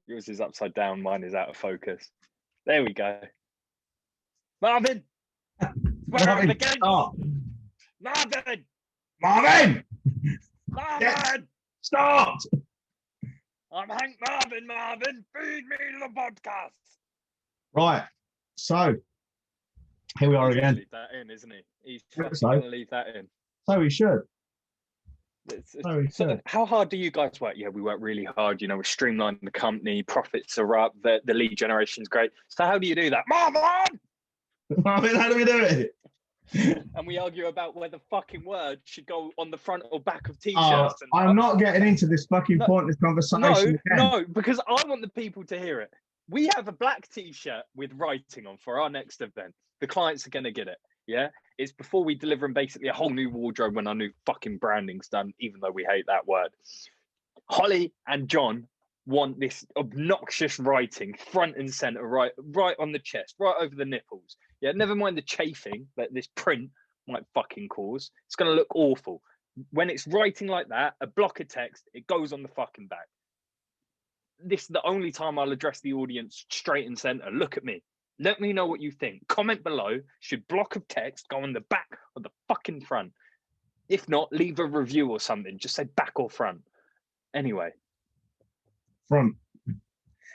Yours is upside down. Mine is out of focus. There we go. Marvin! Marvin, again. stop. Marvin! Marvin! Marvin! Yes. Stop! I'm Hank Marvin, Marvin. Feed me to the podcast. Right. So, here we are He's again. Leave that in, isn't he? He's fucking So. going to leave that in. So we should. So how hard do you guys work? Yeah, we work really hard. You know, we're streamlining the company. Profits are up. The lead generation's great. So how do you do that? Marvin! Marvin, how do we do it? And we argue about whether fucking words should go on the front or back of t-shirts. Oh, I'm not getting into this fucking pointless conversation again. No, because I want the people to hear it. We have a black t-shirt with writing on for our next event. The clients are going to get it. Yeah, it's before we deliver them basically a whole new wardrobe when our new fucking branding's done, even though we hate that word. Holly and John want this obnoxious writing front and center, right on the chest, right over the nipples. Yeah, never mind the chafing that this print might fucking cause. It's going to look awful. When it's writing like that, a block of text, it goes on the fucking back. This is the only time I'll address the audience straight and center. Look at me. Let me know what you think. Comment below. Should block of text go on the back or the fucking front? If not, leave a review or something. Just say back or front. Anyway. Front.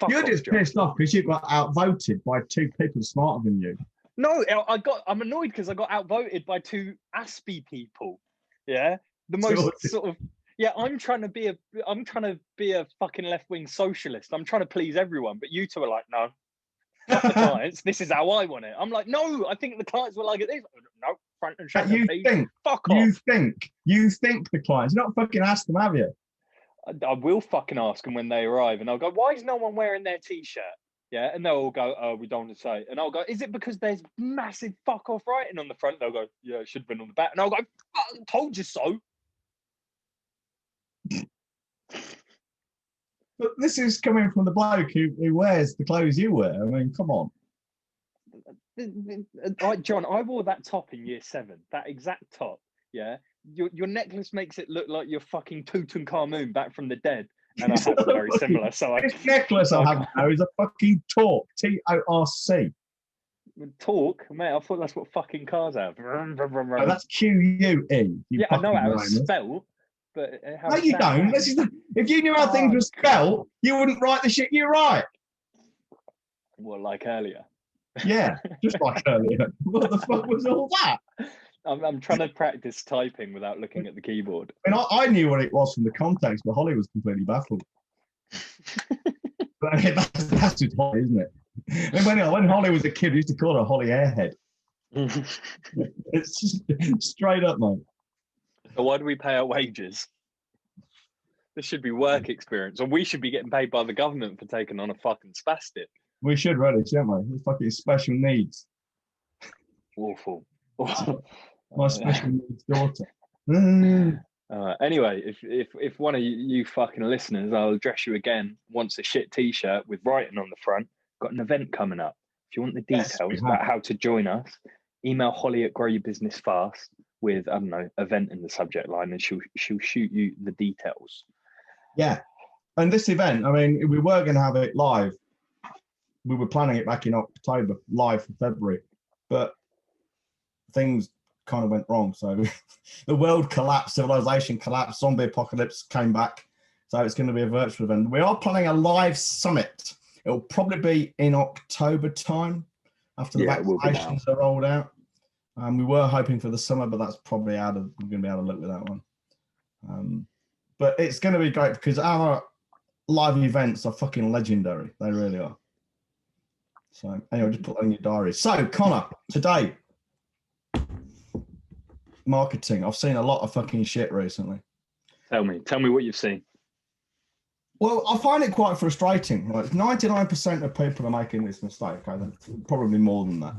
You're off, just John. pissed off because you got outvoted by two people smarter than you. No, I'm annoyed because I got outvoted by two Aspie people. Yeah. The most sort of, yeah, I'm trying to be a fucking left-wing socialist. I'm trying to please everyone, but you two are like, no. Not the clients. This is how I want it. I'm like, no, I think the clients will like it. No, front and center. Fuck off. You think the clients. You're not fucking asked them, have you? I will fucking ask them when they arrive, and I'll go, why is no one wearing their t-shirt? Yeah, and they'll all go, oh, we don't want to say. And I'll go, is it because there's massive fuck off writing on the front? They'll go, yeah, it should have been on the back. And I'll go, I told you so. But this is coming from the bloke who wears the clothes you wear. I mean, come on. John, I wore that top in year 7. That exact top. Yeah. Your necklace makes it look like you're fucking Tutankhamun back from the dead. And I have very similar. So this necklace I have now is a fucking Torque. Torc. Talk, mate. I thought that's what fucking cars have. Oh, that's QUE. Yeah, I know how it's spelled. But no, you don't. If you knew how things were spelled, you wouldn't write the shit you write. Well, like earlier. Yeah, just like earlier. What the fuck was all that? I'm trying to practice typing without looking at the keyboard. I mean, I knew what it was from the context, but Holly was completely baffled. But that's just Holly, isn't it? I mean, when Holly was a kid, we used to call her Holly Airhead. It's just straight up, mate. So why do we pay our wages? This should be work experience, or we should be getting paid by the government for taking on a fucking spastic. We should really, shouldn't we? It's fucking special needs. Awful. My special needs daughter. Anyway, if one of you fucking listeners, I'll address you again, wants a shit t-shirt with writing on the front, got an event coming up. If you want the details about how to join us, email Holly at Grow Your Business Fast with, I don't know, event in the subject line, and she'll shoot you the details. Yeah. And this event, I mean, we were going to have it live. We were planning it back in October, live for February, but things kind of went wrong. So the world collapsed, civilization collapsed, zombie apocalypse came back. So it's going to be a virtual event. We are planning a live summit. It'll probably be in October time after the vaccinations are rolled out. We were hoping for the summer, but that's probably we're going to be out of luck with that one. But it's going to be great because our live events are fucking legendary. They really are. So anyway, just put that in your diary. So Connor, today, marketing. I've seen a lot of fucking shit recently. Tell me what you've seen. Well, I find it quite frustrating. Like 99% of people are making this mistake. Probably more than that.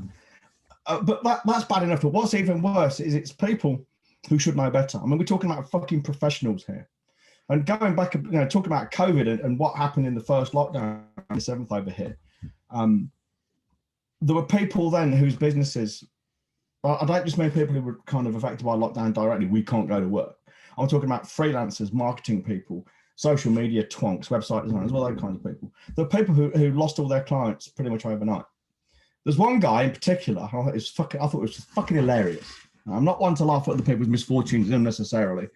But that's bad enough. But what's even worse is it's people who should know better. I mean, we're talking about fucking professionals here. And going back, talking about COVID and what happened in the first lockdown, the 7th over here, there were people then whose businesses, I don't just mean people who were kind of affected by lockdown directly, we can't go to work. I'm talking about freelancers, marketing people, social media twonks, website designers, all those kinds of people. There are people who lost all their clients pretty much overnight. There's one guy in particular, I thought it was just fucking hilarious. I'm not one to laugh at other people's misfortunes unnecessarily,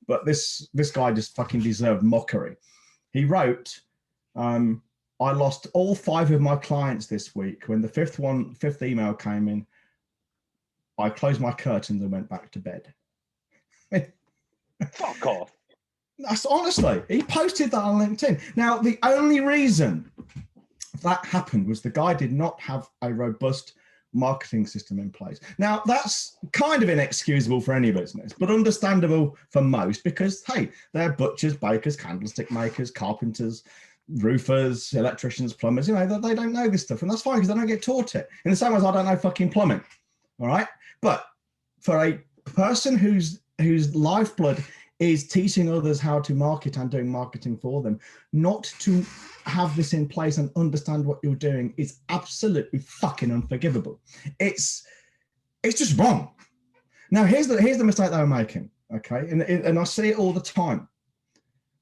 but this guy just fucking deserved mockery. He wrote, I lost all 5 of my clients this week. When the fifth email came in, I closed my curtains and went back to bed. Fuck off. That's honestly, he posted that on LinkedIn. Now, the only reason that happened was the guy did not have a robust marketing system in place. Now, that's kind of inexcusable for any business, but understandable for most because, hey, they're butchers, bakers, candlestick makers, carpenters, roofers, electricians, plumbers. You know, they don't know this stuff, and that's fine because they don't get taught it. In the same way as I don't know fucking plumbing, all right? But for a person whose lifeblood is teaching others how to market and doing marketing for them, not to have this in place and understand what you're doing is absolutely fucking unforgivable. It's just wrong. Now, here's the mistake they were making, okay? And I see it all the time,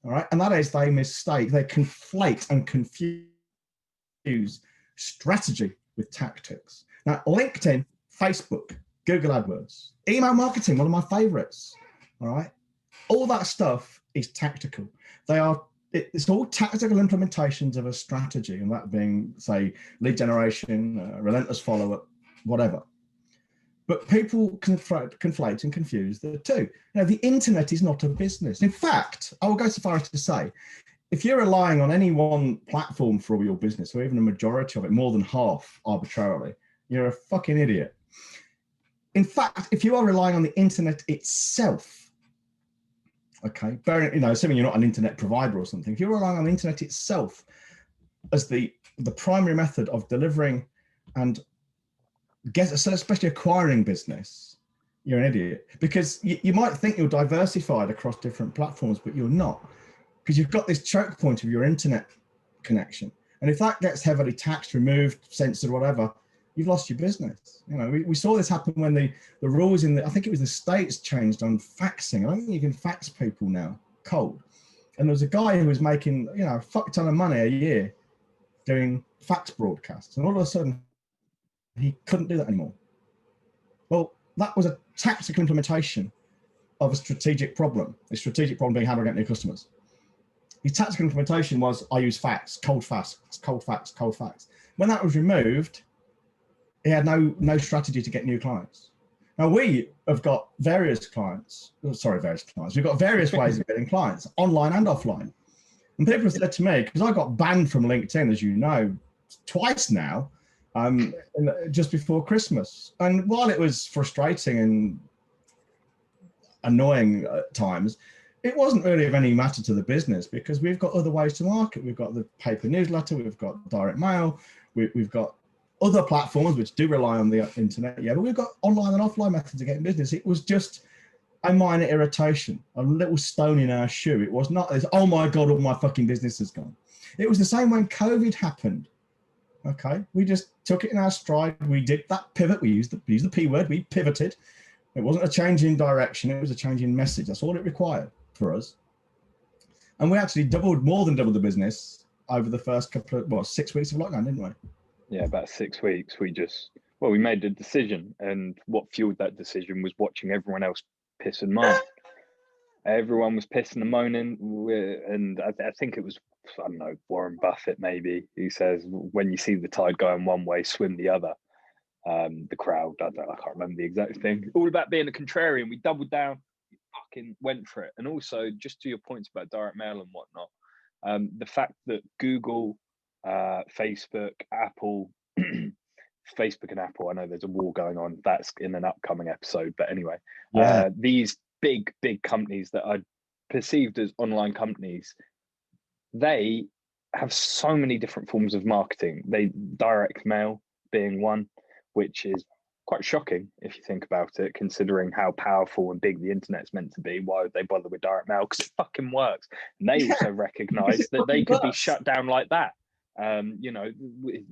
all right? And that is they conflate and confuse strategy with tactics. Now, LinkedIn, Facebook, Google AdWords, email marketing, one of my favorites, all right? All that stuff is tactical. It's all tactical implementations of a strategy, and that being, say, lead generation, relentless follow-up, whatever. But people conflate and confuse the two. Now, the internet is not a business. In fact, I will go so far as to say, if you're relying on any one platform for all your business, or even a majority of it, more than half arbitrarily, you're a fucking idiot. In fact, if you are relying on the internet itself, okay, assuming you're not an internet provider or something, if you're relying on the internet itself as the primary method of delivering and especially acquiring business, you're an idiot. Because you might think you're diversified across different platforms, but you're not, because you've got this choke point of your internet connection. And if that gets heavily taxed, removed, censored, whatever, you've lost your business. You know, we saw this happen when the rules I think it was the States changed on faxing. I don't think you can fax people now cold. And there was a guy who was making, a fuck ton of money a year doing fax broadcasts. And all of a sudden, he couldn't do that anymore. Well, that was a tactical implementation of a strategic problem. The strategic problem being how do I get new customers? His tactical implementation was I use fax, cold fax, cold fax, cold fax. When that was removed, he had no strategy to get new clients. Now we have got various clients. We've got various ways of getting clients, online and offline. And people have said to me, because I got banned from LinkedIn, as you know, twice now, just before Christmas. And while it was frustrating and annoying at times, it wasn't really of any matter to the business because we've got other ways to market. We've got the paper newsletter, we've got direct mail, we've got other platforms which do rely on the internet, but we've got online and offline methods of getting business. It was just a minor irritation, a little stone in our shoe. It was not as, oh my God, all my fucking business has gone. It was the same when COVID happened. Okay, we just took it in our stride. We did that pivot. We used the P word. We pivoted. It wasn't a change in direction. It was a change in message. That's all it required for us. And we actually more than doubled the business over the first 6 weeks of lockdown, didn't we? Yeah, about 6 weeks. We made a decision, and what fueled that decision was watching everyone else piss and moan. Everyone was pissing and moaning, and I think it was, I don't know, Warren Buffett maybe, who says, when you see the tide going one way, swim the other. The crowd, I can't remember the exact thing. All about being a contrarian. We doubled down, we fucking went for it. And also, just to your points about direct mail and whatnot, the fact that Google, Facebook, Apple, Facebook and Apple, I know there's a war going on. That's in an upcoming episode. But anyway, these big companies that are perceived as online companies, they have so many different forms of marketing. Direct mail being one, which is quite shocking if you think about it, considering how powerful and big the internet's meant to be. Why would they bother with direct mail? Because it fucking works. And they also recognize that they could be shut down like that.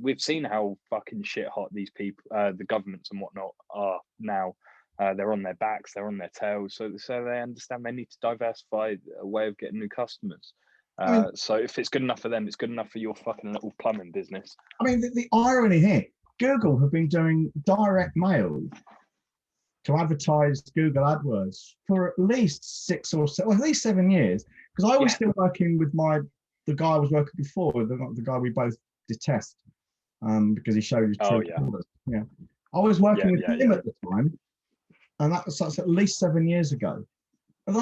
We've seen how fucking shit hot these people, the governments and whatnot, are now. They're on their backs, they're on their tails, so they understand they need to diversify a way of getting new customers. I mean, So if it's good enough for them, it's good enough for your fucking little plumbing business. I mean, the irony here, Google have been doing direct mail to advertise Google AdWords for at least 6 or 7, or at least 7 years. Because I was still working with the guy I was working before, the guy we both detest, because he showed his true colours. Yeah, I was working with him at the time, and that's at least 7 years ago.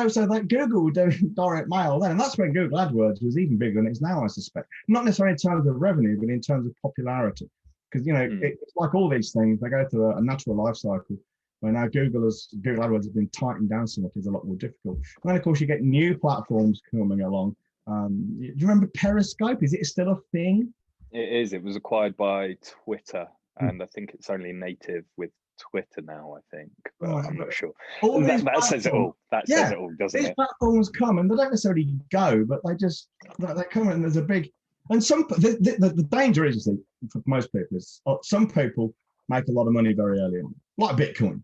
So that Google were doing direct mail then, and that's when Google AdWords was even bigger than it is now, I suspect. Not necessarily in terms of revenue, but in terms of popularity. Because it's like all these things, they go through a natural life cycle. Where now Google AdWords has been tightened down so much, it's a lot more difficult. And then of course you get new platforms coming along. Do you remember Periscope? Is it still a thing? It is. It was acquired by Twitter, and I think it's only native with Twitter now, I think, but I'm not sure. That says it all. That says it all, doesn't it? These platforms come and they don't necessarily go, but they come and there's a big, and the danger is, you see, for most people is some people make a lot of money very early on, like Bitcoin.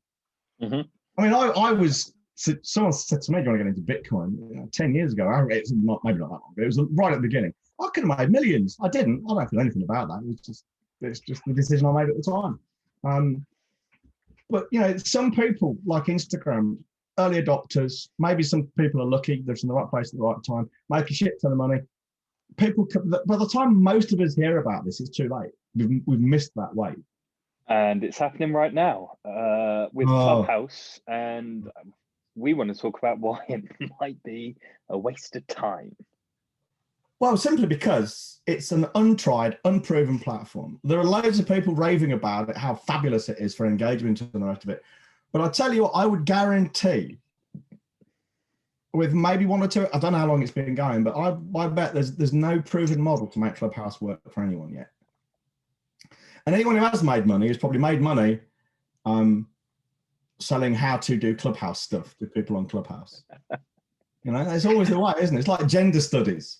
Mm-hmm. I mean, someone said to me, do you want to get into Bitcoin? 10 years ago, it's not, maybe not that long, but it was right at the beginning. I could have made millions. I didn't. I don't feel anything about that. It's just the decision I made at the time. But some people like Instagram, early adopters, maybe some people are lucky, they're in the right place at the right time, make a shit ton of money. People, by the time most of us hear about this, it's too late. We've missed that wave. And it's happening right now with Clubhouse, and we want to talk about why it might be a waste of time. Well, simply because it's an untried, unproven platform. There are loads of people raving about it, how fabulous it is for engagement and the rest of it. But I tell you what, I would guarantee with maybe one or two, I don't know how long it's been going, but I bet there's no proven model to make Clubhouse work for anyone yet. And anyone who has made money has probably made money selling how to do Clubhouse stuff to people on Clubhouse. It's always the way, isn't it? It's like gender studies.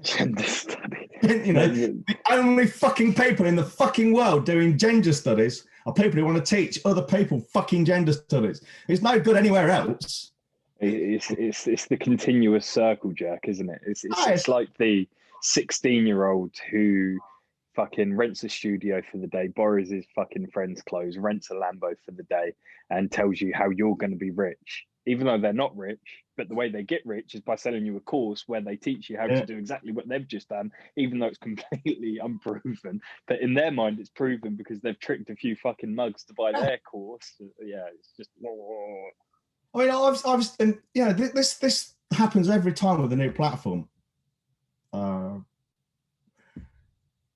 Gender studies. The only fucking people in the fucking world doing gender studies are people who want to teach other people fucking gender studies. It's no good anywhere else. It's the continuous circle jerk, isn't it? It's like the 16-year-old who fucking rents a studio for the day, borrows his fucking friend's clothes, rents a Lambo for the day, and tells you how you're going to be rich, even though they're not rich. But the way they get rich is by selling you a course where they teach you how to do exactly what they've just done, even though it's completely unproven. But in their mind, it's proven because they've tricked a few fucking mugs to buy their course. Yeah, it's just. I mean, this happens every time with a new platform.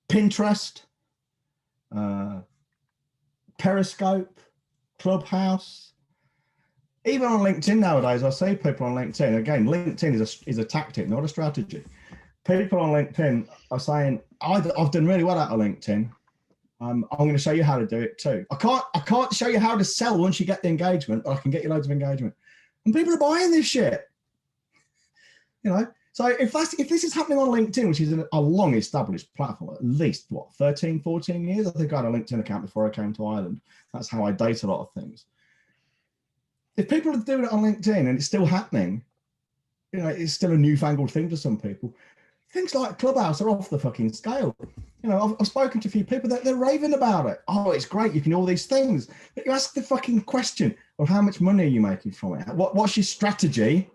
Pinterest, Periscope, Clubhouse, even on LinkedIn nowadays. I see people on LinkedIn. Again, LinkedIn is a tactic, not a strategy. People on LinkedIn are saying, "I've done really well out of LinkedIn. I'm going to show you how to do it too. I can't show you how to sell once you get the engagement, but I can get you loads of engagement." And people are buying this shit. So if this is happening on LinkedIn, which is a long established platform, at least 13, 14 years. I think I had a LinkedIn account before I came to Ireland. That's how I date a lot of things. If people are doing it on LinkedIn and it's still happening, it's still a newfangled thing to some people. Things like Clubhouse are off the fucking scale. I've spoken to a few people that they're raving about it. Oh, it's great. You can do all these things. But you ask the fucking question of how much money are you making from it? What's your strategy?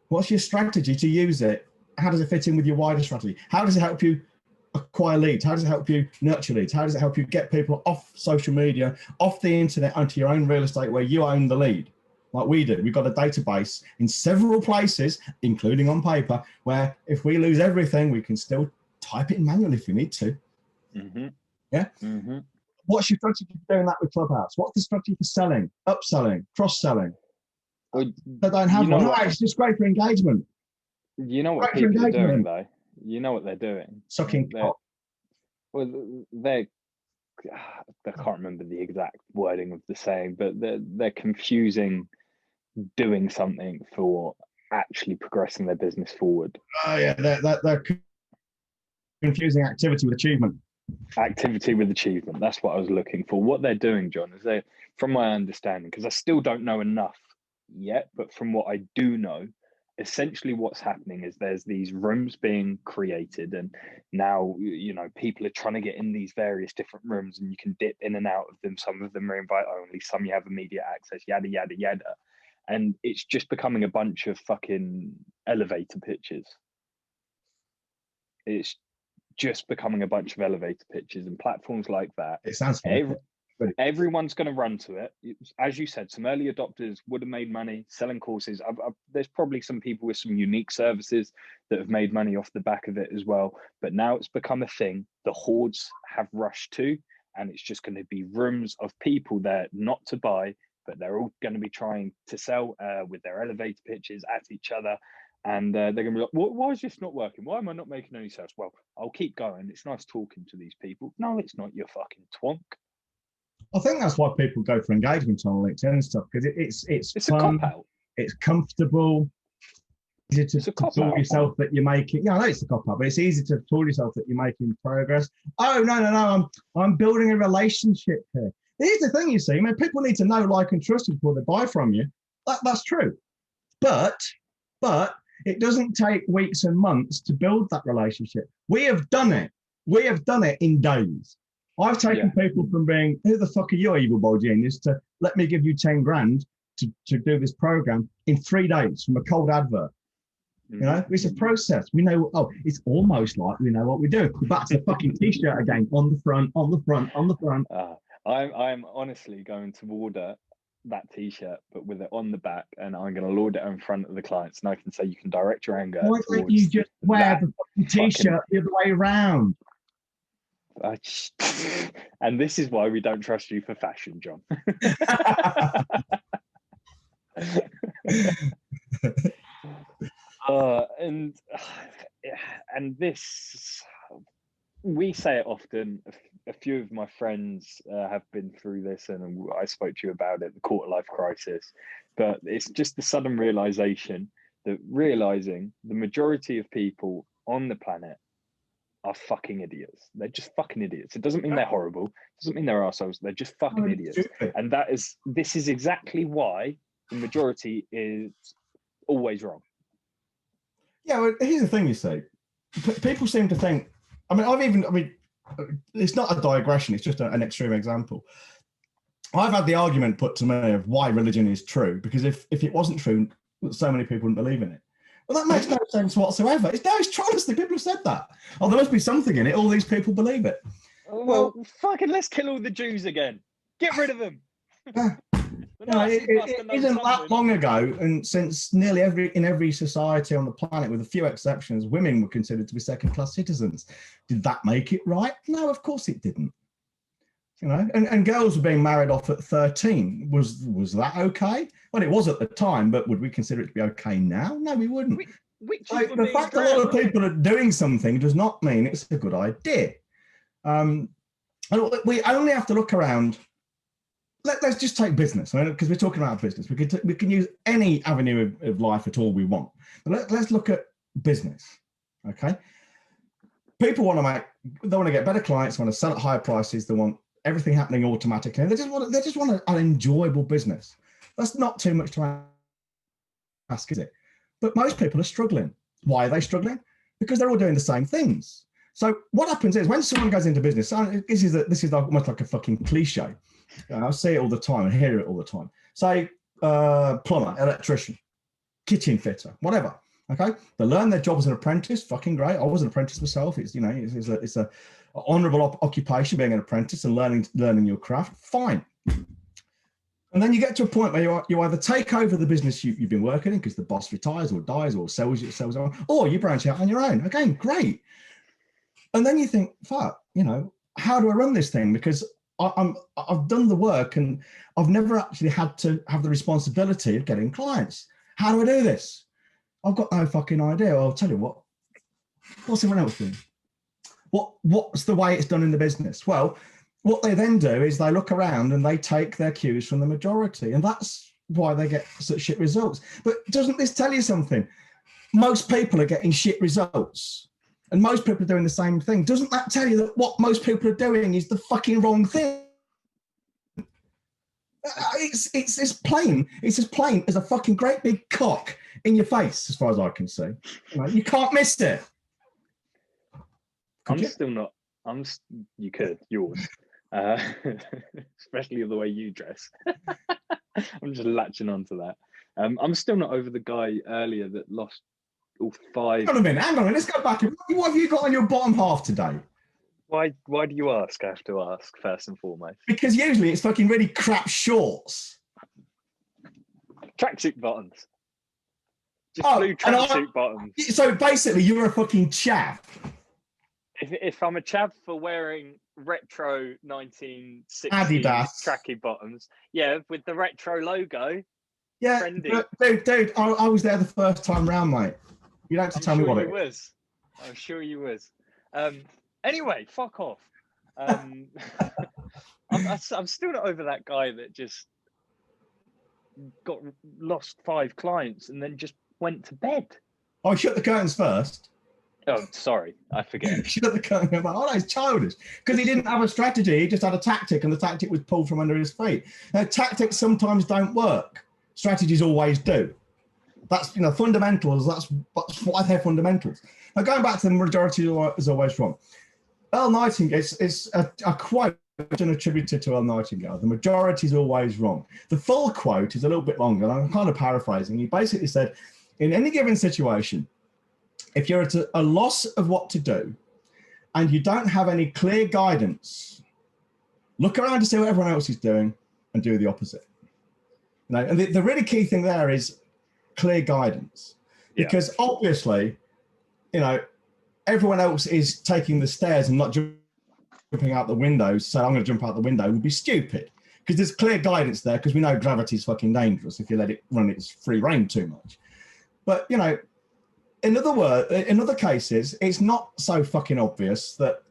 What's your strategy to use it? How does it fit in with your wider strategy? How does it help you acquire leads? How does it help you nurture leads? How does it help you get people off social media, off the internet, onto your own real estate where you own the lead? Like we do. We've got a database in several places, including on paper, where if we lose everything, we can still type it manually if we need to. Mm-hmm. Yeah? Mm-hmm. What's your strategy for doing that with Clubhouse? What's the strategy for selling, upselling, cross-selling? Well, they don't have one. No, it's just great for engagement. You know what people are doing, though? You know what they're doing? Sucking cock. Well, I can't remember the exact wording of the saying, but they're confusing doing something for actually progressing their business forward. Oh, yeah, they're confusing activity with achievement. Activity with achievement. That's what I was looking for. What they're doing, John, is from my understanding, because I still don't know enough yet, but from what I do know, essentially what's happening is there's these rooms being created, and now, you know, people are trying to get in these various different rooms, and you can dip in and out of them. Some of them are invite only, some you have immediate access, yada yada yada. And it's just becoming a bunch of fucking elevator pitches. It's just becoming a bunch of elevator pitches, and platforms like that, It sounds everyone's going to run to it. As you said, some early adopters would have made money selling courses. There's probably some people with some unique services that have made money off the back of it as well. But now it's become a thing the hordes have rushed to, and it's just going to be rooms of people there not to buy, but they're all going to be trying to sell with their elevator pitches at each other. And they're going to be like, why is this not working? Why am I not making any sales? Well, I'll keep going. It's nice talking to these people. No, it's not, you fucking twonk. I think that's why people go for engagement on LinkedIn and stuff, because it's fun, a cop-out. It's comfortable. Easy to tell yourself that you're making. Yeah, I know it's a cop-out, but it's easy to tell yourself that you're making progress. Oh, no, I'm building a relationship here. Here's the thing, you see. I mean, people need to know, like, and trust you before they buy from you. That's true. But it doesn't take weeks and months to build that relationship. We have done it. We have done it in days. I've taken people from being, who the fuck are you, evil boy genius, to let me give you 10 grand to do this program in 3 days from a cold advert. You know, it's a process. We know, it's almost like we know what we do. Back to the fucking t-shirt again, on the front. I'm honestly going to order that t-shirt, but with it on the back, and I'm going to lord it in front of the clients, and I can say you can direct your anger. Why don't you just wear the fucking t-shirt the other way around? And this is why we don't trust you for fashion, John. And this, we say it often. A few of my friends have been through this, and I spoke to you about it, the quarter life crisis. But it's just the sudden realization that realizing the majority of people on the planet are fucking idiots. They're just fucking idiots. It doesn't mean they're horrible. It doesn't mean they're assholes. They're just fucking idiots. And this is exactly why the majority is always wrong. Yeah, well, here's the thing, you see. People seem to think, it's not a digression, it's just an extreme example. I've had the argument put to me of why religion is true, because if it wasn't true, so many people wouldn't believe in it. Well, that makes no sense whatsoever. It's honestly, people have said that. Oh, there must be something in it. All these people believe it. Well, fucking let's kill all the Jews again. Get rid of them. It isn't that long ago, and since nearly every society on the planet, with a few exceptions, women were considered to be second-class citizens. Did that make it right? No, of course it didn't. You know, and girls were being married off at 13. Was that okay? Well, it was at the time, but would we consider it to be okay now? No, we wouldn't. The fact that a lot of people are doing something does not mean it's a good idea. And we only have to look around. Let's just take business, because we're talking about business. We can use any avenue of life at all we want. But let's look at business, okay? People want to get better clients, want to sell at higher prices, they want everything happening automatically. They just want an enjoyable business. That's not too much to ask, is it? But most people are struggling. Why are they struggling? Because they're all doing the same things. So what happens is when someone goes into business, this is almost like a fucking cliche. I see it all the time and hear it all the time. Say plumber, electrician, kitchen fitter, whatever. Okay, they learn their job as an apprentice. Fucking great. I was an apprentice myself. It's a honourable occupation, being an apprentice and learning your craft. Fine. And then you get to a point where you either take over the business you've been working in because the boss retires or dies or sells on, or you branch out on your own. Again, great. And then you think, fuck, how do I run this thing? Because I've done the work and I've never actually had to have the responsibility of getting clients. How do I do this? I've got no fucking idea. I'll tell you what's everyone else doing? What's the way it's done in the business? Well, what they then do is they look around and they take their cues from the majority, and that's why they get such shit results. But doesn't this tell you something? Most people are getting shit results, and most people are doing the same thing. Doesn't that tell you that what most people are doing is the fucking wrong thing? It's as plain as a fucking great big cock in your face, as far as I can see. You can't miss it. Still not. You could yours, especially the way you dress. I'm just latching onto that. I'm still not over the guy earlier that lost all 5. Hang on a minute. Let's go back. What have you got on your bottom half today? Why do you ask? I have to ask first and foremost. Because usually it's fucking really crap shorts. Tracksuit bottoms. Just blue tracksuit bottoms. So basically, you're a fucking chav. If I'm a chav for wearing retro 1960s Adidas tracky bottoms, with the retro logo. Yeah, trendy. Dude, I was there the first time round, mate. You don't have to tell me what it was. I'm sure you was. Anyway, fuck off. I'm still not over that guy that just lost 5 clients and then just went to bed. Oh, shut the curtains first. Oh, sorry, I forget. Shut the curtain. Oh, no, it's childish. Because he didn't have a strategy, he just had a tactic, and the tactic was pulled from under his feet. Now, tactics sometimes don't work. Strategies always do. That's, fundamentals. That's why they're fundamentals. Now, going back to the majority is always wrong. Earl Nightingale, it's a quote attributed to Earl Nightingale. The majority is always wrong. The full quote is a little bit longer, and I'm kind of paraphrasing. He basically said, in any given situation, if you're at a loss of what to do and you don't have any clear guidance, look around to see what everyone else is doing and do the opposite. And the really key thing there is clear guidance, because obviously, everyone else is taking the stairs and not jumping out the window. So I'm going to jump out the window would be stupid, because there's clear guidance there, because we know gravity is fucking dangerous if you let it run its free reign too much. But, in other cases, it's not so fucking obvious that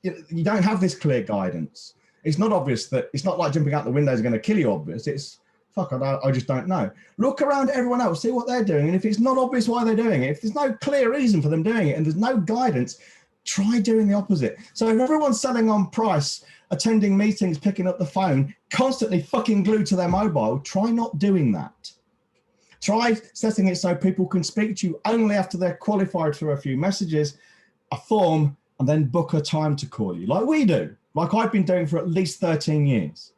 you don't have this clear guidance. It's not obvious that it's not like jumping out the window is going to kill you. Obvious. It's I just don't know. Look around at everyone else, see what they're doing. And if it's not obvious why they're doing it, if there's no clear reason for them doing it and there's no guidance, try doing the opposite. So if everyone's selling on price, attending meetings, picking up the phone, constantly fucking glued to their mobile, try not doing that. Try setting it so people can speak to you only after they're qualified through a few messages, a form, and then book a time to call you, like we do, like I've been doing for at least 13 years.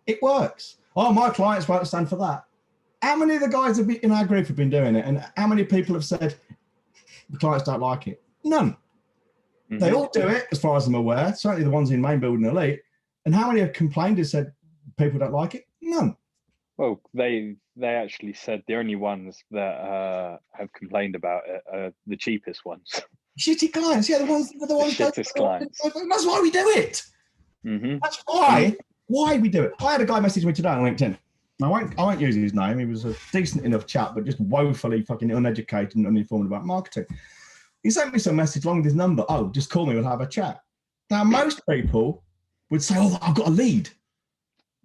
It works. Oh, my clients won't stand for that. How many of the guys in our group have been doing it? And how many people have said the clients don't like it? None. Mm-hmm. They all do it, as far as I'm aware, certainly the ones in Main Building Elite. And how many have complained and said people don't like it? None. Well, they actually said the only ones that have complained about it are the cheapest ones. Shitty clients, the ones the shittest clients. That's why we do it. Mm-hmm. That's why we do it. I had a guy message me today on LinkedIn. I won't use his name. He was a decent enough chap, but just woefully fucking uneducated and uninformed about marketing. He sent me some message along with his number. Oh, just call me, we'll have a chat. Now, most people would say, oh, I've got a lead.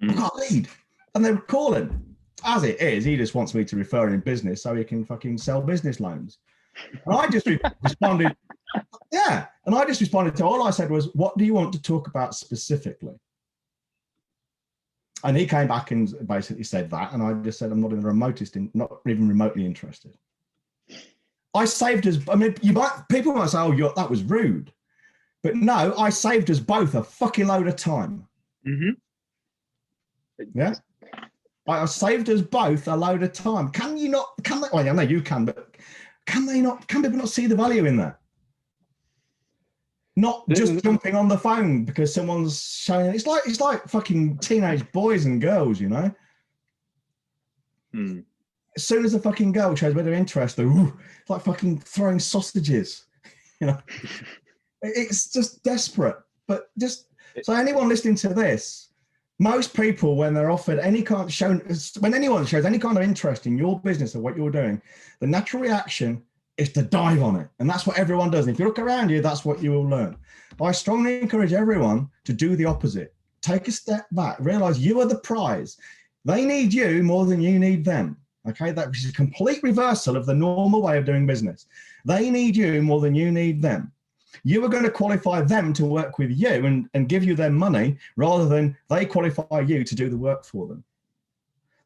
I've got a lead. And they would call him. As it is, he just wants me to refer him business so he can fucking sell business loans. And I just responded, and I just responded to, all I said was, what do you want to talk about specifically? And he came back and basically said that, and I just said, I'm not not even remotely interested. I saved us, people might say, oh, that was rude. But no, I saved us both a fucking load of time. Mm-hmm. Yeah? I saved us both a load of time. Can they, well, I know you can, but can people not see the value in that? Not just jumping on the phone because someone's showing. It's like fucking teenage boys and girls, As soon as a fucking girl shows a bit of interest, it's like fucking throwing sausages, It's just desperate. But so anyone listening to this, most people, when they're offered when anyone shows any kind of interest in your business or what you're doing, the natural reaction is to dive on it. And that's what everyone does. And if you look around you, that's what you will learn. I strongly encourage everyone to do the opposite. Take a step back, realize you are the prize. They need you more than you need them. Okay, that is a complete reversal of the normal way of doing business. They need you more than you need them. You are going to qualify them to work with you and give you their money rather than they qualify you to do the work for them.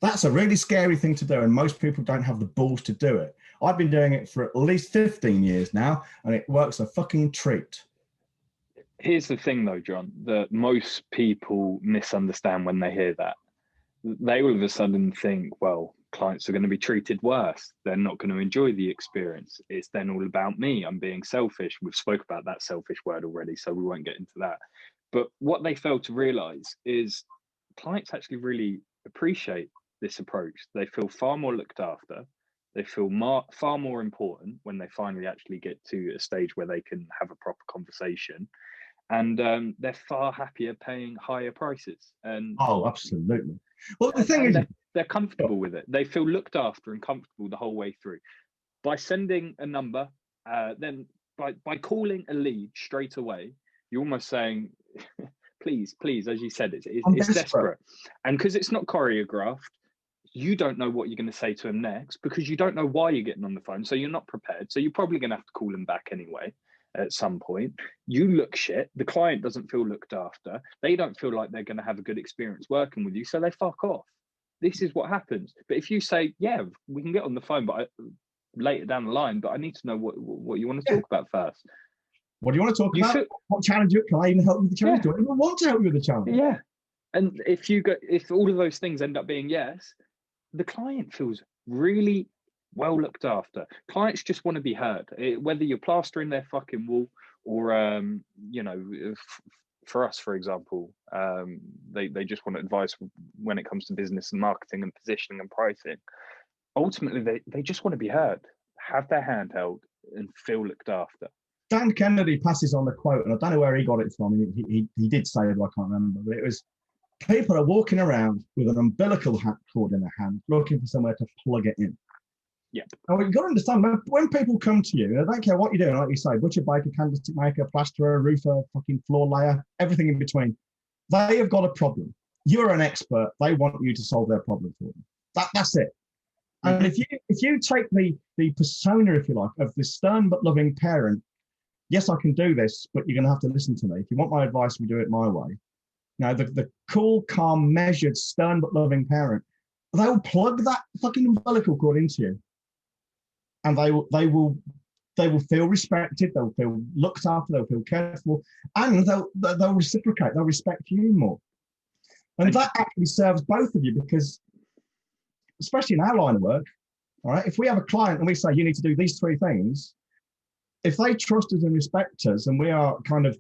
That's a really scary thing to do, and most people don't have the balls to do it. I've been doing it for at least 15 years now, and it works a fucking treat. Here's the thing, though, John, that most people misunderstand when they hear that. They all of a sudden think, well, clients are going to be treated worse. They're not going to enjoy the experience. It's then all about me. I'm being selfish. We've spoke about that selfish word already, so we won't get into that. But what they fail to realize is clients actually really appreciate this approach. They feel far more looked after. They feel far more important when they finally actually get to a stage where they can have a proper conversation. And they're far happier paying higher prices. And oh, absolutely. Well, the thing is, they're comfortable with it. They feel looked after and comfortable the whole way through. By sending a number, then by calling a lead straight away, you're almost saying, please, as you said, it's desperate. And because it's not choreographed, you don't know what you're going to say to him next because you don't know why you're getting on the phone. So you're not prepared. So you're probably going to have to call him back anyway. At some point, you look shit. The client doesn't feel looked after. They don't feel like they're going to have a good experience working with you, so they fuck off. This is what happens. But if you say, "Yeah, we can get on the phone," but later down the line, but I need to know what you want to talk about first. What do you want to talk about? What challenge? Can I even help you with the challenge? Do I even want to help you with the challenge? Yeah. And if all of those things end up being yes, the client feels really well looked after. Clients just want to be heard, whether you're plastering their fucking wall or for us, for example, they just want advice when it comes to business and marketing and positioning and pricing. Ultimately, they just want to be heard, have their hand held, and feel looked after. Dan Kennedy passes on the quote, and I don't know where he got it from. He did say it, but I can't remember. But it was, people are walking around with an umbilical cord in their hand, looking for somewhere to plug it in. Yeah. Now, you've got to understand, when people come to you, they don't care what you're doing, like you say, butcher, baker, candlestick maker, plasterer, roofer, fucking floor layer, everything in between. They have got a problem. You're an expert. They want you to solve their problem for them. That's it. And if you take the persona, if you like, of the stern but loving parent, yes, I can do this, but you're going to have to listen to me. If you want my advice, we do it my way. Now, the cool, calm, measured, stern but loving parent, they will plug that fucking umbilical cord into you. And they will feel respected, they'll feel looked after, they'll feel cared for, and they'll reciprocate, they'll respect you more. And that actually serves both of you, because especially in our line of work, all right, if we have a client and we say you need to do these 3 things, if they trust us and respect us, and we are kind of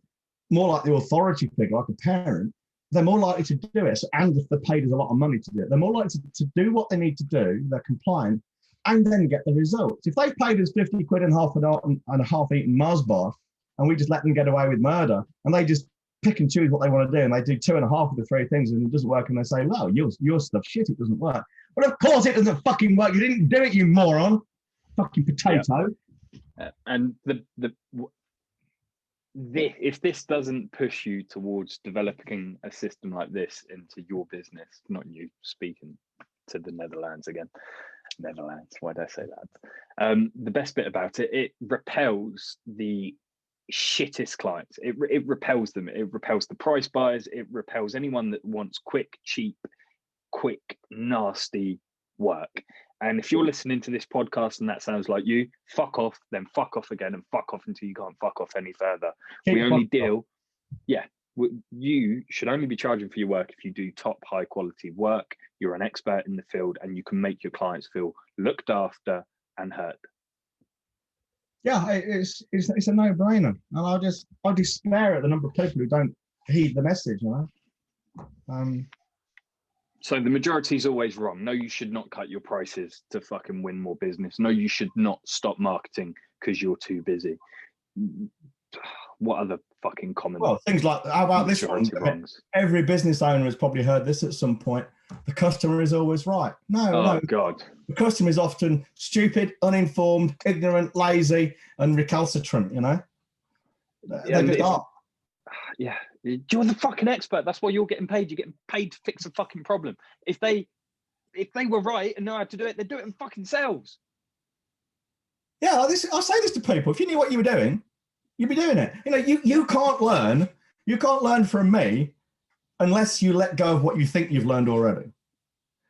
more like the authority figure, like a parent, they're more likely to do it. And if they're paid us a lot of money to do it, they're more likely to do what they need to do, they're compliant, and then get the results. If they paid us 50 quid and a half eaten Mars bar, and we just let them get away with murder, and they just pick and choose what they want to do, and they do 2.5 of the 3 things, and it doesn't work, and they say, well, your stuff shit, it doesn't work. But of course it doesn't fucking work. You didn't do it, you moron. Fucking potato. Yeah. And if this doesn't push you towards developing a system like this into your business, not you speaking to the Netherlands again, why did I say that? The best bit about it repels the shittest clients. It repels them. It repels the price buyers. It repels anyone that wants quick, nasty work. And if you're listening to this podcast and that sounds like you, fuck off, then fuck off again, and fuck off until you can't fuck off any further. We only deal, you should only be charging for your work if you do top high quality work, you're an expert in the field, and you can make your clients feel looked after and heard. Yeah, it's a no-brainer. And I despair at the number of people who don't heed the message, you know. So the majority is always wrong. No, you should not cut your prices to fucking win more business. No, you should not stop marketing because you're too busy. What other fucking common? Well, things like, how about this one? Wrongs? Every business owner has probably heard this at some point. The customer is always right. No. God. The customer is often stupid, uninformed, ignorant, lazy, and recalcitrant, you know? They just are. Yeah. You're the fucking expert. That's why you're getting paid. You're getting paid to fix a fucking problem. If they were right and know how to do it, they'd do it in fucking sales. Yeah, I say this to people. If you knew what you were doing, you'd be doing it. You know, you can't learn. You can't learn from me unless you let go of what you think you've learned already.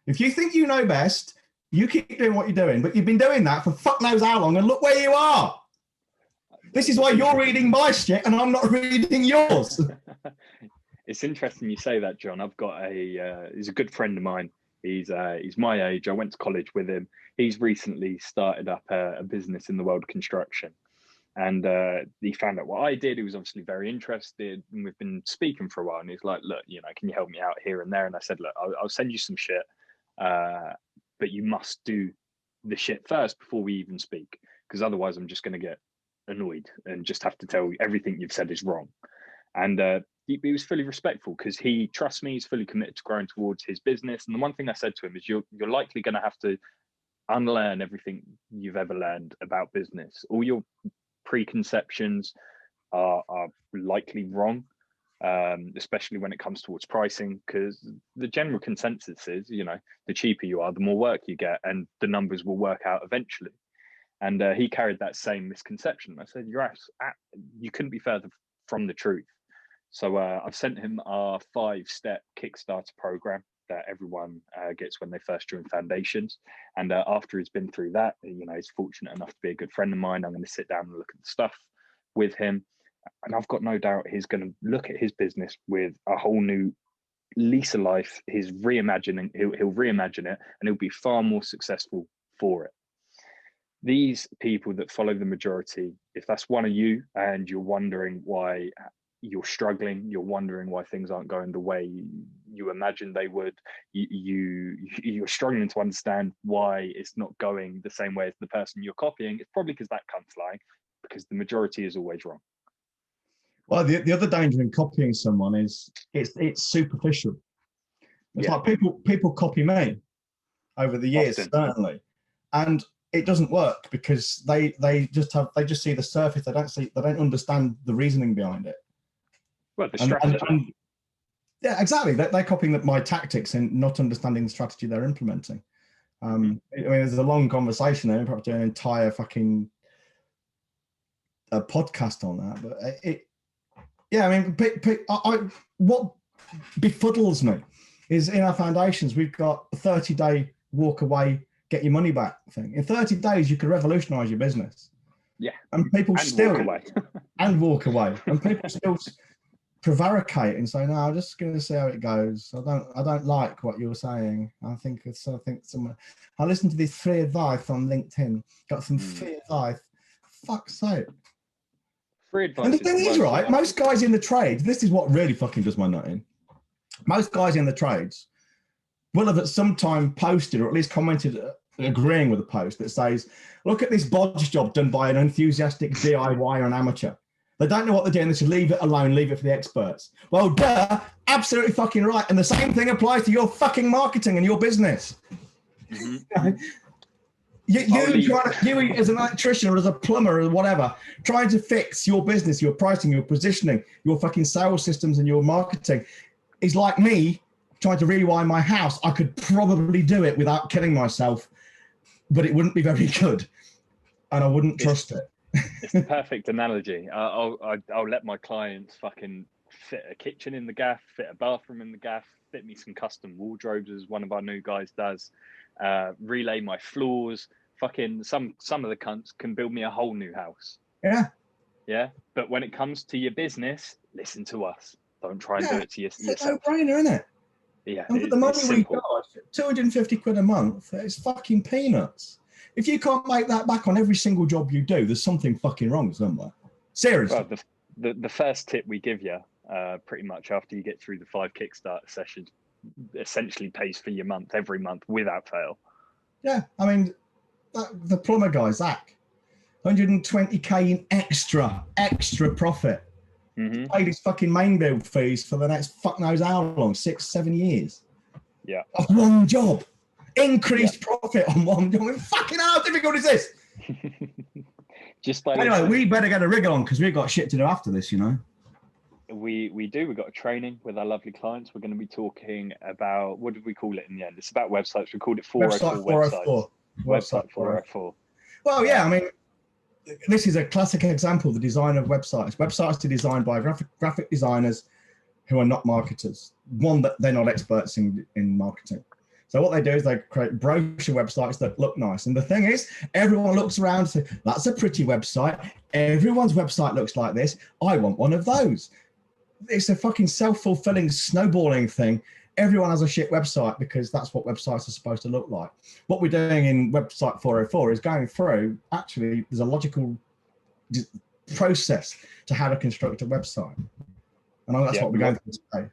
If you think you know best, you keep doing what you're doing. But you've been doing that for fuck knows how long, and look where you are. This is why you're reading my shit and I'm not reading yours. It's interesting you say that, John. I've got he's a good friend of mine. He's my age. I went to college with him. He's recently started up a business in the world of construction. And he found out what I did. He was obviously very interested, and we've been speaking for a while. And he's like, look, can you help me out here and there? And I said, look, I'll send you some shit, but you must do the shit first before we even speak, because otherwise I'm just going to get annoyed and just have to tell you everything you've said is wrong. And he was fully respectful, because he trusts me. He's fully committed to growing towards his business. And the one thing I said to him is, you're likely going to have to unlearn everything you've ever learned about business. All your preconceptions are likely wrong, especially when it comes towards pricing, because the general consensus is, the cheaper you are, the more work you get, and the numbers will work out eventually. And he carried that same misconception. I said, you couldn't be further from the truth. So I've sent him our 5-step Kickstarter program that everyone gets when they first join Foundations. And after he's been through that, he's fortunate enough to be a good friend of mine. I'm going to sit down and look at the stuff with him. And I've got no doubt he's going to look at his business with a whole new lease of life. He'll reimagine it, and he'll be far more successful for it. These people that follow the majority, if that's one of you and you're wondering why you're struggling, you're wondering why things aren't going the way you imagined they would, you're struggling to understand why it's not going the same way as the person you're copying, it's probably because that cunt's lying, because the majority is always wrong. Well, the other danger in copying someone is it's superficial. It's like people copy me over the years, often, certainly, and it doesn't work because they just see the surface. They don't understand the reasoning behind it. Well, the strategy. Yeah, exactly. They're copying my tactics and not understanding the strategy they're implementing. I mean, there's a long conversation there. Probably do an entire fucking podcast on that. But what befuddles me is in our foundations, we've got a 30-day walk away, get your money back thing. In 30 days, you could revolutionize your business. Yeah. And people still walk away. And walk away. And people still prevaricate and say, no, I'm just going to see how it goes. I don't like what you're saying. I listened to this free advice on LinkedIn. Got some free advice. Fuck's sake. Free advice. And the thing is, right, most guys in the trades, this is what really fucking does my nut in. Most guys in the trades will have at some time posted or at least commented agreeing with a post that says, look at this bodge job done by an enthusiastic DIY or an amateur. They don't know what they're doing. They should leave it alone, leave it for the experts. Well, duh, absolutely fucking right. And the same thing applies to your fucking marketing and your business. Mm-hmm. You as an electrician or as a plumber or whatever, trying to fix your business, your pricing, your positioning, your fucking sales systems and your marketing is like me trying to rewind my house. I could probably do it without killing myself, but it wouldn't be very good. And I wouldn't trust it. It's the perfect analogy. I'll let my clients fucking fit a kitchen in the gaff, fit a bathroom in the gaff, fit me some custom wardrobes as one of our new guys does, relay my floors. Fucking some of the cunts can build me a whole new house. Yeah. But when it comes to your business, listen to us. Don't try and do it to yourself. It's a no-brainer, isn't it? Yeah. And for the money we got, 250 quid a month, it's fucking peanuts. If you can't make that back on every single job you do, there's something fucking wrong somewhere. Seriously. Well, the first tip we give you, pretty much after you get through the 5 Kickstarter sessions, essentially pays for your month every month without fail. Yeah, I mean, the plumber guy, Zach, 120k in extra profit. Mm-hmm. Paid his fucking main bill fees for the next fuck knows how long, 6-7 years. Yeah. Of one job. Increased profit on one job. Fucking how difficult is this? Anyway, we better get a rig on because we've got shit to do after this, you know. We do. We've got a training with our lovely clients. We're going to be talking about, what did we call it in the end? It's about websites. We called it 404 Website 404. Well, yeah, I mean, this is a classic example of the design of websites. Websites are designed by graphic designers who are not marketers. One, that they're not experts in marketing. So what they do is they create brochure websites that look nice. And the thing is, everyone looks around and says, that's a pretty website. Everyone's website looks like this. I want one of those. It's a fucking self-fulfilling snowballing thing. Everyone has a shit website because that's what websites are supposed to look like. What we're doing in website 404 is going through, actually, there's a logical process to how to construct a website. And that's what we're going through today.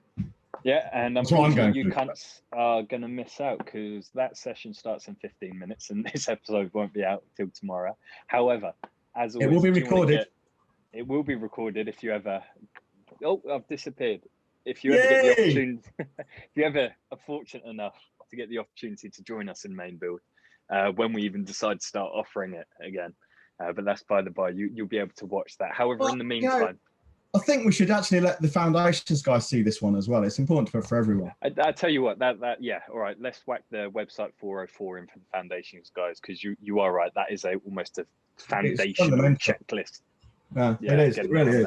Yeah, and unfortunately, you cunts are going to miss out because that session starts in 15 minutes and this episode won't be out till tomorrow. However, as always, it will be recorded. It will be recorded if you ever... Oh, I've disappeared. If you ever get the opportunity, if you ever are fortunate enough to get the opportunity to join us in main build, when we even decide to start offering it again. But that's by the by, you'll be able to watch that. However, in the meantime... I think we should actually let the foundations guys see this one as well. It's important for everyone. I tell you what, yeah, all right. Let's whack the website 404 in for the foundations guys, because you are right. That is almost a foundational checklist. Yeah, it is. It really is.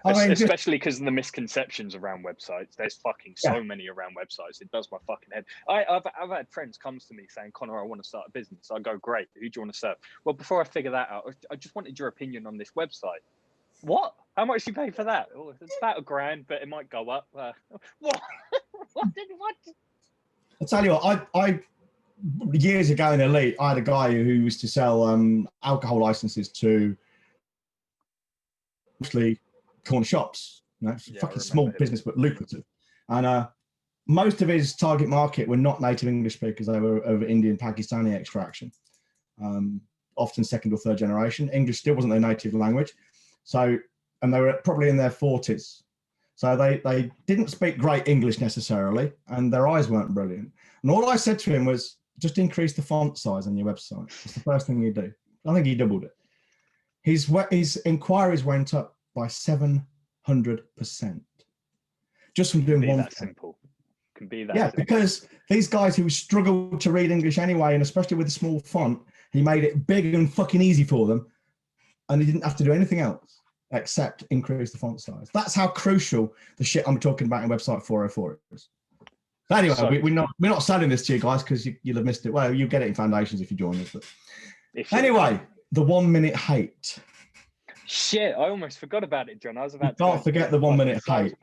Especially because of the misconceptions around websites. There's fucking so many around websites. It does my fucking head. I've had friends come to me saying, Connor, I want to start a business. I go, great. Who do you want to serve? Well, before I figure that out, I just wanted your opinion on this website. What? How much do you pay for that? Oh, it's about $1,000, but it might go up. What? What? I'll tell you what, I years ago in Elite, I had a guy who used to sell alcohol licenses to mostly corner shops. Fucking small business, but lucrative. And most of his target market were not native English speakers. They were of Indian, Pakistani extraction, often second or third generation. English still wasn't their native language. So, and they were probably in their 40s. So they didn't speak great English necessarily, and their eyes weren't brilliant. And all I said to him was, just increase the font size on your website. It's the first thing you do. I think he doubled it. His inquiries went up by 700%. Just from doing one thing. Simple. Can be that simple. Because these guys who struggled to read English anyway, and especially with a small font, he made it big and fucking easy for them. And he didn't have to do anything else except increase the font size. That's how crucial the shit I'm talking about in website 404 is. So anyway, we're not selling this to you guys because you'll have missed it. Well, you'll get it in Foundations if you join us. But anyway, the 1 minute hate. Shit, I almost forgot about it, John. I was about to can't forget the 1 minute hate.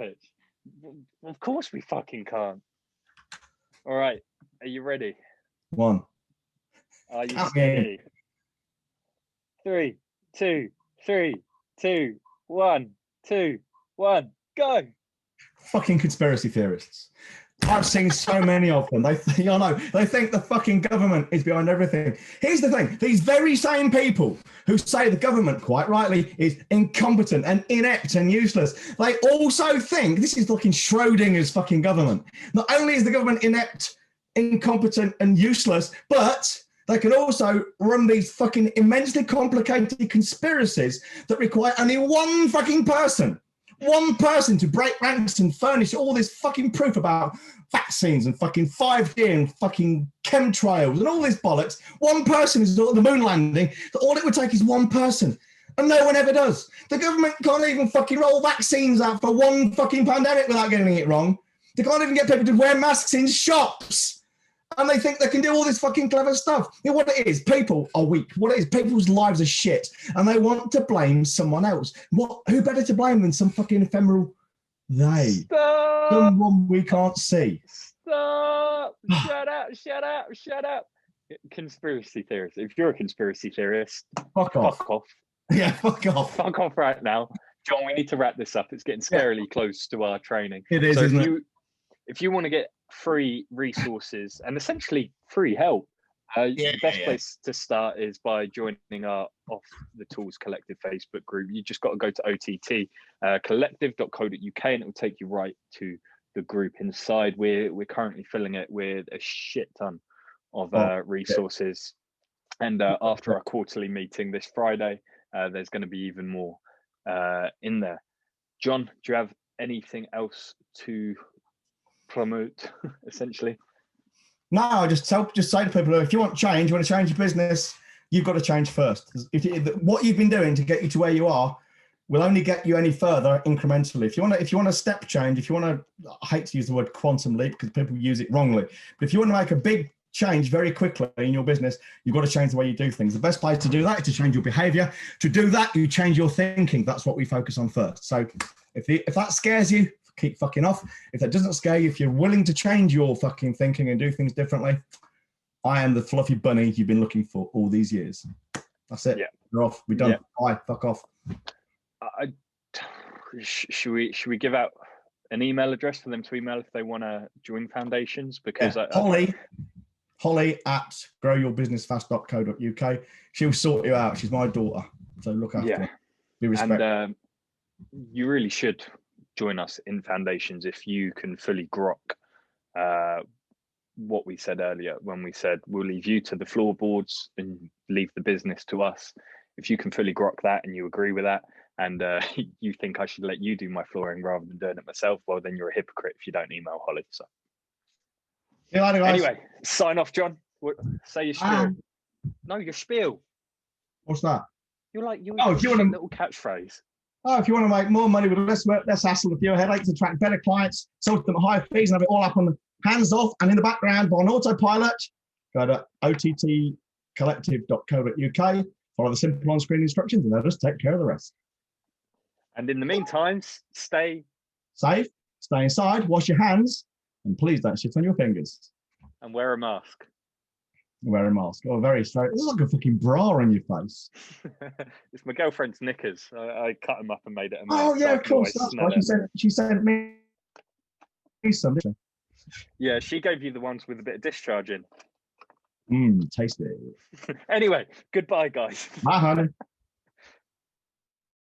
Of course we fucking can't. All right, are you ready? One. Are you ready? 3, 2, 3, 2, 1, 2, 1, go. Fucking conspiracy theorists. I've seen so many of them. They think the fucking government is behind everything. Here's the thing. These very same people who say the government, quite rightly, is incompetent and inept and useless, they also think, this is looking Schrodinger's fucking government. Not only is the government inept, incompetent and useless, but they can also run these fucking immensely complicated conspiracies that require only one fucking person to break ranks and furnish all this fucking proof about vaccines and fucking 5G and fucking chemtrails and all this bollocks. One person is at the moon landing. All it would take is one person. And no one ever does. The government can't even fucking roll vaccines out for one fucking pandemic without getting it wrong. They can't even get people to wear masks in shops. And they think they can do all this fucking clever stuff. You know what it is? People are weak. What it is, people's lives are shit. And they want to blame someone else. Who better to blame than some fucking ephemeral they? Stop! Someone we can't see. Stop! Shut up. Conspiracy theorists. If you're a conspiracy theorist, fuck off. Yeah, fuck off. Fuck off right now. John, we need to wrap this up. It's getting scarily close to our training. It is, isn't it? If you want to get free resources and essentially free help, the best place to start is by joining our Off the Tools Collective Facebook group. You just got to go to OTT collective.co.uk and it will take you right to the group inside. We're currently filling it with a shit ton of resources. And after our quarterly meeting this Friday, there's going to be even more in there. John, do you have anything else to promote, essentially? No, I just say to people, if you want change, you want to change your business, you've got to change first. What you've been doing to get you to where you are will only get you any further incrementally. If you want to step change, if you want to, I hate to use the word quantum leap because people use it wrongly, but if you want to make a big change very quickly in your business, you've got to change the way you do things. The best place to do that is to change your behavior. To do that, you change your thinking. That's what we focus on first. So if that scares you, keep fucking off. If that doesn't scare you, if you're willing to change your fucking thinking and do things differently, I am the fluffy bunny you've been looking for all these years. That's it. Yeah. We're off. We're done. Yeah. Bye. Fuck off. Should we give out an email address for them to email if they want to join foundations? Because Holly at growyourbusinessfast.co.uk. She'll sort you out. She's my daughter, so look after her. Be respectful. And you really should join us in foundations if you can fully grok what we said earlier when we said we'll leave you to the floorboards and leave the business to us. If you can fully grok that and you agree with that, and you think I should let you do my flooring rather than doing it myself, well, then you're a hypocrite if you don't email Holly. So anyway, sign off, John. Say your spiel. No, your spiel. What's that? You're like if you want a little catchphrase. Oh, if you want to make more money with less work, less hassle, with fewer headaches, attract better clients, sell them at higher fees, and have it all up on the hands off and in the background on autopilot, go to ottcollective.co.uk, follow the simple on-screen instructions, and they'll just take care of the rest. And in the meantime, stay safe, stay inside, wash your hands, and please don't shit on your fingers. And wear a mask. Wear a mask. Oh, very straight. This is like a fucking bra on your face. It's my girlfriend's knickers. I cut them up and made it a mask. Oh, yeah, of course. That's why she sent me some, didn't she? Yeah, she gave you the ones with a bit of discharge in. Tasty. Anyway, goodbye, guys. Bye, honey.